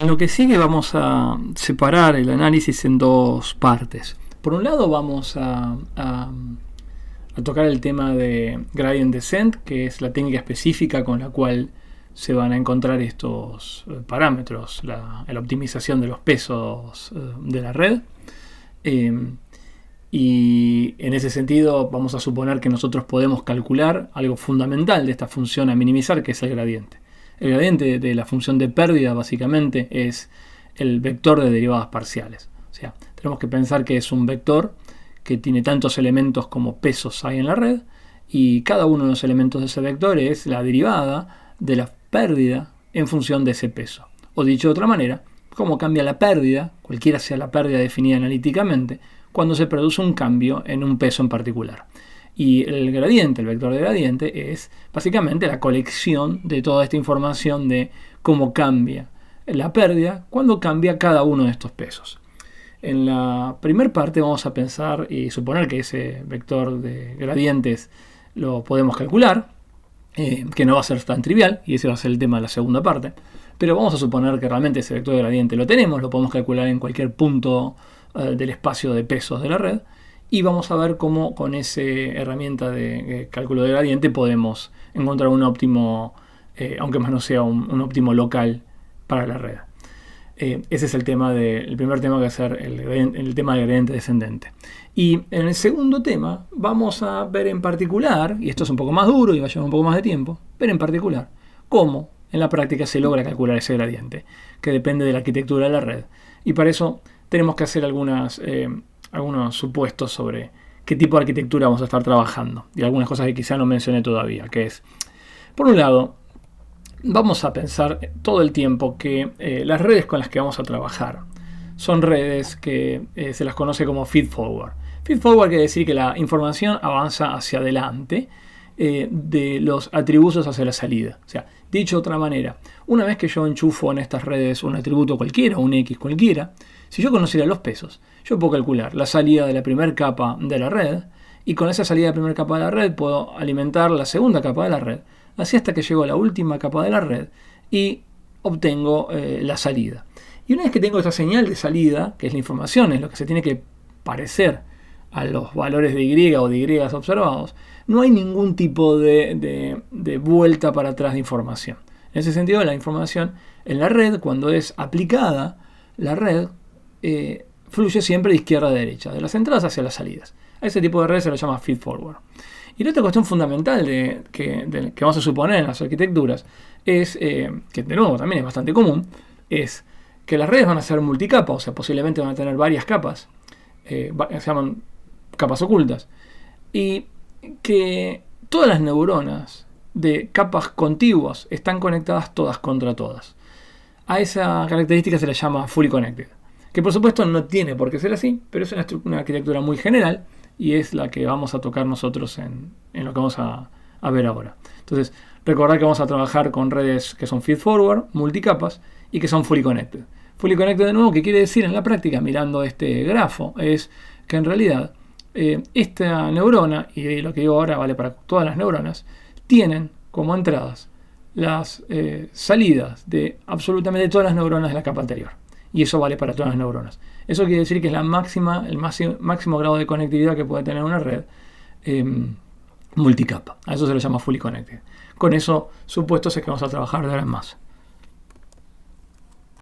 Lo que sigue, vamos a separar el análisis en dos partes. Por un lado vamos a tocar el tema de gradient descent, que es la técnica específica con la cual se van a encontrar estos parámetros, la optimización de los pesos de la red. Y en ese sentido vamos a suponer que nosotros podemos calcular algo fundamental de esta función a minimizar, que es el gradiente. El gradiente de la función de pérdida básicamente es el vector de derivadas parciales. O sea, tenemos que pensar que es un vector que tiene tantos elementos como pesos hay en la red, y cada uno de los elementos de ese vector es la derivada de la pérdida en función de ese peso. O dicho de otra manera, cómo cambia la pérdida, cualquiera sea la pérdida definida analíticamente, cuando se produce un cambio en un peso en particular. Y el gradiente, el vector de gradiente, es básicamente la colección de toda esta información de cómo cambia la pérdida cuando cambia cada uno de estos pesos. En la primera parte vamos a pensar y suponer que ese vector de gradientes lo podemos calcular, que no va a ser tan trivial, y ese va a ser el tema de la segunda parte. Pero vamos a suponer que realmente ese vector de gradiente lo tenemos, lo podemos calcular en cualquier punto del espacio de pesos de la red. Y vamos a ver cómo con esa herramienta de cálculo de gradiente podemos encontrar un óptimo, aunque más no sea un óptimo local para la red. Ese es el primer tema que va a ser el tema del gradiente descendente. Y en el segundo tema vamos a ver en particular, y esto es un poco más duro y va a llevar un poco más de tiempo, ver en particular cómo en la práctica se logra calcular ese gradiente, que depende de la arquitectura de la red. Y para eso tenemos que hacer algunos supuestos sobre qué tipo de arquitectura vamos a estar trabajando, y algunas cosas que quizá no mencioné todavía, que es, por un lado, vamos a pensar todo el tiempo que las redes con las que vamos a trabajar son redes que se las conoce como feed-forward. Feed-forward quiere decir que la información avanza hacia adelante de los atributos hacia la salida. O sea, dicho de otra manera, una vez que yo enchufo en estas redes un atributo cualquiera, un X cualquiera, si yo conociera los pesos, yo puedo calcular la salida de la primera capa de la red, y con esa salida de la primera capa de la red puedo alimentar la segunda capa de la red, así hasta que llego a la última capa de la red y obtengo la salida. Y una vez que tengo esta señal de salida, que es la información, es lo que se tiene que parecer a los valores de Y o de Y observados, no hay ningún tipo de vuelta para atrás de información. En ese sentido, la información en la red, cuando es aplicada, la red fluye siempre de izquierda a derecha, de las entradas hacia las salidas. A ese tipo de red se lo llama feed-forward. Y la otra cuestión fundamental que vamos a suponer en las arquitecturas es, que de nuevo también es bastante común, es que las redes van a ser multicapa, o sea, posiblemente van a tener varias capas, se llaman capas ocultas, y que todas las neuronas de capas contiguas están conectadas todas contra todas. A esa característica se le llama fully connected, que por supuesto no tiene por qué ser así, pero es una arquitectura muy general y es la que vamos a tocar nosotros en lo que vamos a ver ahora. Entonces, recordad que vamos a trabajar con redes que son feed-forward, multicapas, y que son fully connected. Fully connected, de nuevo, ¿qué quiere decir en la práctica? Mirando este grafo, es que en realidad esta neurona, y lo que digo ahora vale para todas las neuronas, tienen como entradas las salidas de absolutamente todas las neuronas de la capa anterior. Y eso vale para todas las neuronas. Eso quiere decir que es el máximo grado de conectividad que puede tener una red multicapa. A eso se le llama fully connected. Con eso, supuestos es que vamos a trabajar de ahora en más.